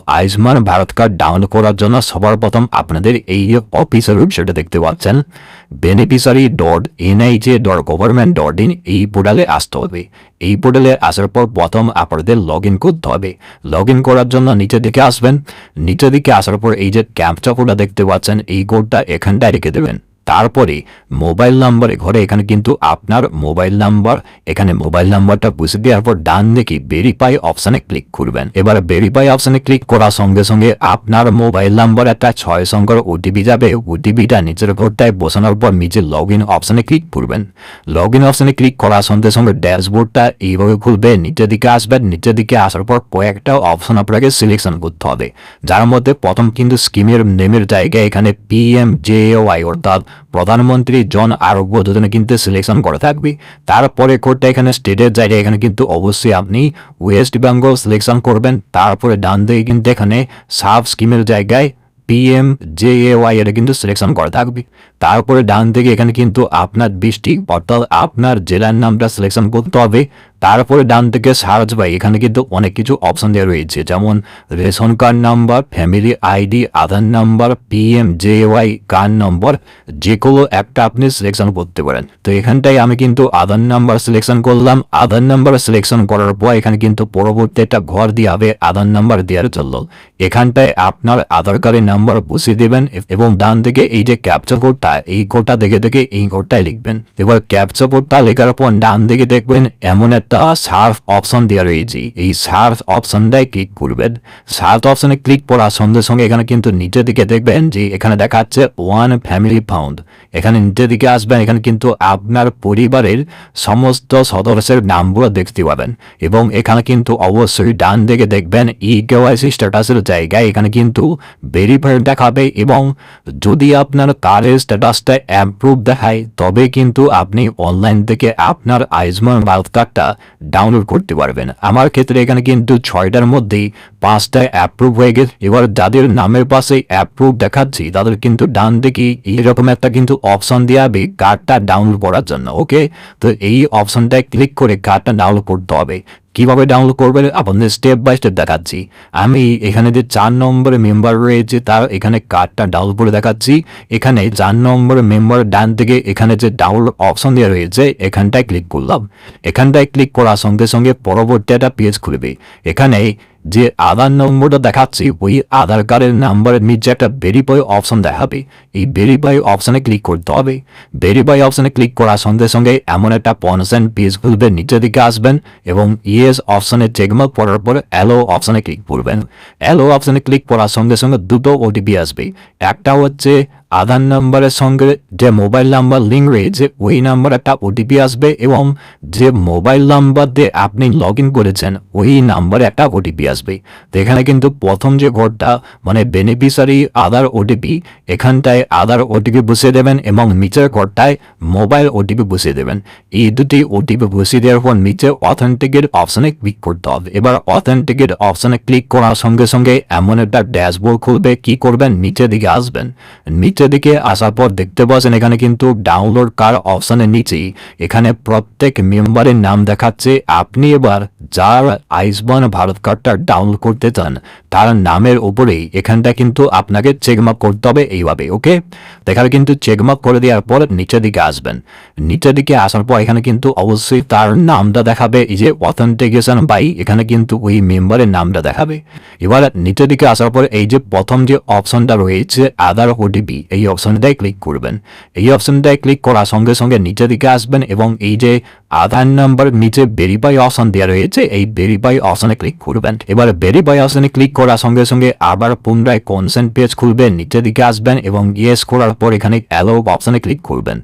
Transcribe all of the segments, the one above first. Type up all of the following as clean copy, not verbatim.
Ayushman Bharat card download করার জন্য সবার প্রথম আপনাদের এই যে অফিসের ওয়েবসাইটটা দেখতে পাচ্ছেন beneficiary.nij.government.in এই পোর্টালে আসতে হবে। এই পোর্টালে আসার পর প্রথম আপনাদের লগ ইন করতে হবে। লগ ইন করার জন্য নিচের দিকে আসবেন। নিচের দিকে আসার পর এই যে ক্যাপচা কোডটা দেখতে পাচ্ছেন এই কোডটা এখানটায় রেখে দেবেন। তারপরে মোবাইল নাম্বারে ঘরে এখানে কিন্তু আপনার মোবাইল নাম্বার, এখানে মোবাইল নাম্বারটা বুঝে দেওয়ার পর ডান দিকে ভেরিফাই অপশানে ক্লিক করবেন। এবার ভেরিফাই অপশানে ক্লিক করার সঙ্গে সঙ্গে আপনার মোবাইল নাম্বার একটা 6 সংখ্যার ওটিপি যাবে। ওটিপিটা নিচের ঘরটায় বসানোর পর নিচে লগ ইন অপশানে ক্লিক করবেন। লগ ইন অপশানে ক্লিক করার সঙ্গে সঙ্গে ড্যাশবোর্ডটা এইভাবে খুলবে। নিচের দিকে আসবেন। নিচের দিকে আসার পর কয়েকটা অপশন আপনাকে সিলেকশন করতে হবে, যার মধ্যে প্রথম কিন্তু স্কিমের নেমের জায়গায় এখানে PMJAY অর্থাৎ প্রধানমন্ত্রী জন আরোগ্য যোজনা কিন্তু সিলেকশন করা থাকবে। তারপরে কোডটা এখানে স্টেটের জায়গায় এখানে কিন্তু অবশ্যই আপনি ওয়েস্ট বেঙ্গল সিলেকশন করবেন। তারপরে ডান দিকে কিন্তু এখানে সাব স্কিমের জায়গায় PMJAY এটা কিন্তু সিলেকশন করা থাকবে। তারপরে ডান দিকে এখানে কিন্তু আপনার ডিস্ট্রিক্ট অর্থাৎ আপনার জেলার নামটা সিলেকশন করতে হবে। তারপরে ডান থেকে সার্চ বাই এখানে কিন্তু অনেক কিছু অপশন দেওয়া রয়েছে, যেমন ration card number, family ID, Aadhaar number, PMJAY card number, যে কোনো একটা আপনি সিলেকশন করতে পারেন। তো এখানটায় আমি কিন্তু আধার নাম্বার সিলেকশন করলাম। আধার নাম্বার সিলেকশন করার পর এখানে কিন্তু পরবর্তী একটা ঘর দিয়ে হবে আধার নাম্বার দেওয়ার জন্য। এখানটায় আপনার আধার কার্ডের নাম্বার বসিয়ে দেবেন এবং ডান দিকে এই যে ক্যাপচা কোডটা, এই কোডটা দেখে দেখে এই কোডটাই লিখবেন। এবার ক্যাপচা কোডটা লেখার পর ডান দিকে দেখবেন এমন একটা সার্চ অপশন দেওয়া রয়েছে। এই সার্চ অপশনটাই ক্লিক করবেন। সার্চ অপশনে ক্লিক করার সঙ্গে সঙ্গে এখানে কিন্তু নিচের দিকে দেখবেন যে এখানে দেখাচ্ছে ওয়ান ফ্যামিলি ফাউন্ড। এখানে নিচের দিকে আসবেন। এখানে কিন্তু আপনার পরিবারের সমস্ত সদস্যের নামগুলো দেখতে পাবেন এবং এখানে কিন্তু অবশ্যই ডান দিকে দেখবেন EKYC স্ট্যাটাসের জায়গায় এখানে কিন্তু ভেরিফাইড দেখাবে এবং যদি আপনার কার্ডের স্ট্যাটাসটা অ্যাপ্রুভ দেখায় তবে কিন্তু আপনি অনলাইন থেকে আপনার আয়ুষ্মান ভারত কার্ডটা ডাউনলোড করতে পারবেন। আমার ক্ষেত্রে এখানে কিন্তু 6টার মধ্যেই 5টায় অ্যাপ্রুভ হয়ে গেছে। এবার যাদের নামের পাশে অ্যাপ্রুভ দেখাচ্ছি তাদের কিন্তু ডান দিকে এইরকম একটা কিন্তু অপশন দেওয়া হবে কার্ডটা ডাউনলোড করার জন্য। ওকে, তো এই অপশনটায় ক্লিক করে কার্ডটা ডাউনলোড করতে হবে। কিভাবে ডাউনলোড করবেন আপনাদের স্টেপ বাই স্টেপ দেখাচ্ছি। আমি এখানে যে 4 নম্বরের মেম্বার রয়েছে তার এখানে কার্ডটা ডাউনলোড করে দেখাচ্ছি। এখানে 4 নম্বরের মেম্বার ডান থেকে এখানে যে ডাউনলোড অপশন দেওয়া রয়েছে এখানটায় ক্লিক করলাম। এখানটায় ক্লিক করার সঙ্গে সঙ্গে পরবর্তী একটা পেজ খুলবে। এখানে যে আধার নম্বরটা দেখাচ্ছি ওই আধার কার্ডের নাম্বারের নিচে একটা ভেরিফাই অপশন দেখাবে। এই ভেরিফাই অপশনে ক্লিক করতে হবে। ভেরিফাই অপশনে ক্লিক করার সঙ্গে সঙ্গে এমন একটা কনসেন্ট পেজ খুলবে। নিচের দিকে আসবেন এবং ইয়েস অপশনে চেকমার্ক করার পর অ্যালো অপশনে ক্লিক করবেন। অ্যালো অপশনে ক্লিক করার সঙ্গে সঙ্গে দুটো OTP আসবে। একটা হচ্ছে আধার নাম্বারের সঙ্গে যে মোবাইল নাম্বার লিঙ্ক রয়েছে ওই নাম্বার একটা OTP আসবে এবং যে মোবাইল নাম্বার দিয়ে আপনি লগ ইন করেছেন ওই নাম্বারে একটা OTP আসবে। তো এখানে কিন্তু প্রথম যে ঘরটা মানে বেনিফিশিয়ারি আধার OTP, এখানটায় আধার OTP বসিয়ে দেবেন এবং নিচের ঘরটায় মোবাইল OTP বসিয়ে দেবেন। এই দুটি OTP বসিয়ে দেওয়ার পর নিচে অথেন্টিকেট অপশনে ক্লিক করতে হবে। এবার অথেন্টিকেট অপশনে ক্লিক করার সঙ্গে সঙ্গে এমন একটা ড্যাশবোর্ড খুলবে। কি করবেন, নিচের দিকে আসবেন। নিচের দিকে আসার পর দেখতে পাচ্ছেন এখানে কিন্তু ডাউনলোড কার্ড অপশনের নিচেই এখানে প্রত্যেক মেম্বারের নাম দেখাচ্ছে। আপনি এবার যার আয়ুষ্মান ভারত কার্ডটা ডাউনলোড করতে চান তার নামের উপরেই এখানটা কিন্তু আপনাকে চেকমার্ক করতে হবে এইভাবে। ওকে, দেখার কিন্তু চেকমার্ক করে দেওয়ার পর নিচের দিকে আসবেন। নিচের দিকে আসার পর এখানে কিন্তু অবশ্যই তার নামটা দেখাবে। এই যে অথেন্টিকেশন বাই এখানে কিন্তু ওই মেম্বারের নামটা দেখাবে। এবার নিচের দিকে আসার পর এই যে প্রথম যে অপশনটা রয়েছে আধার OTP, এই অপশনটায় ক্লিক করবেন। এই অপশনটায় ক্লিক করার সঙ্গে সঙ্গে নিচের দিকে আসবেন এবং এই যে আধার নাম্বার নিচে ভেরিফাই অপশন দেওয়া রয়েছে এই ভেরিফাই অপশনে ক্লিক করবেন। এবার ভেরিফাই অপশনে ক্লিক করার সঙ্গে সঙ্গে আবার পুনরায় কনসেন্ট পেজ খুলবেন। নিচের দিকে আসবেন এবং ইয়েস করার পর এখানে অ্যালো অপশনে ক্লিক করবেন।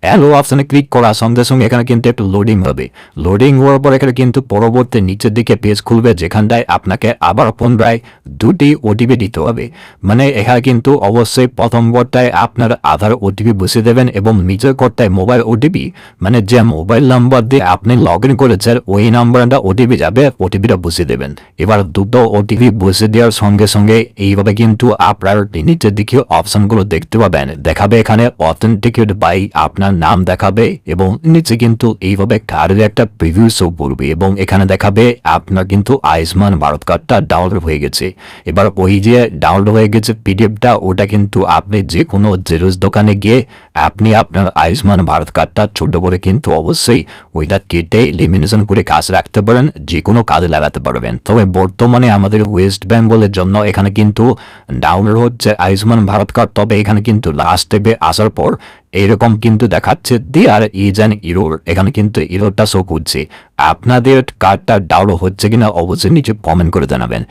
অ্যালো অপশনে ক্লিক করার সঙ্গে সঙ্গে এখানে কিন্তু একটু লোডিং হবে। লোডিং হওয়ার পর এখানে কিন্তু পরবর্তী নিচের দিকে পেজ খুলবে যেখানটায় আপনাকে আবার পুনরায় 2টি OTP দিতে হবে। মানে এখানে কিন্তু অবশ্যই প্রথম করটায় আপনার আধার ওটিপি বসিয়ে দেবেন এবং নিচের করটায় মোবাইল ওটিপি মানে যে মোবাইল নাম্বার দিয়ে আপনি লগ ইন করেছেন ওই নাম্বারটা ওটিপি যাবে, ওটিপিটা বসিয়ে দেবেন। এবার দুটো ওটিপি বসিয়ে দেওয়ার সঙ্গে সঙ্গে এইভাবে কিন্তু আপনার নিচের দিকে অপশনগুলো দেখতে পাবেন। দেখাবে এখানে অথেন্টিকেট বাই আপনার নাম দেখাবে এবং নিচে কিন্তু এইভাবে কার্ডের একটা প্রিভিউ শো করবে এবং এখানে দেখাবে আপনার কিন্তু আয়ুষ্মান ভারত কার্ডটা ডাউনলোড হয়ে গেছে। এবার ওই যে ডাউনলোড হয়ে গেছে পিডিএফটা ওটা কিন্তু আপনি যে কোনো জেরক্স দোকানে গিয়ে আপনি আপনার আয়ুষ্মান ভারত কার্ডটা ছোট করে কিন্তু অবশ্যই ওইটা কেটে লেমিনেশন করে কাজ রাখতে পারেন, যে কোনো কাজে লাগাতে পারবেন। তবে বর্তমানে আমাদের ওয়েস্ট বেঙ্গলের জন্য এখানে কিন্তু ডাউনলোড হচ্ছে আয়ুষ্মান ভারত কার্ড, তবে এখানে কিন্তু লাস্ট স্টেপে আসার পর এরকম কিন্তু দেখাচ্ছে দেয়ার ইজ অ্যান ইরোর, এখানে কিন্তু ইরোরটা শো করছে। আপনাদের কার্ডটা ডাউনলোড হচ্ছে কিনা অবশ্যই নিচে কমেন্ট করে জানাবেন।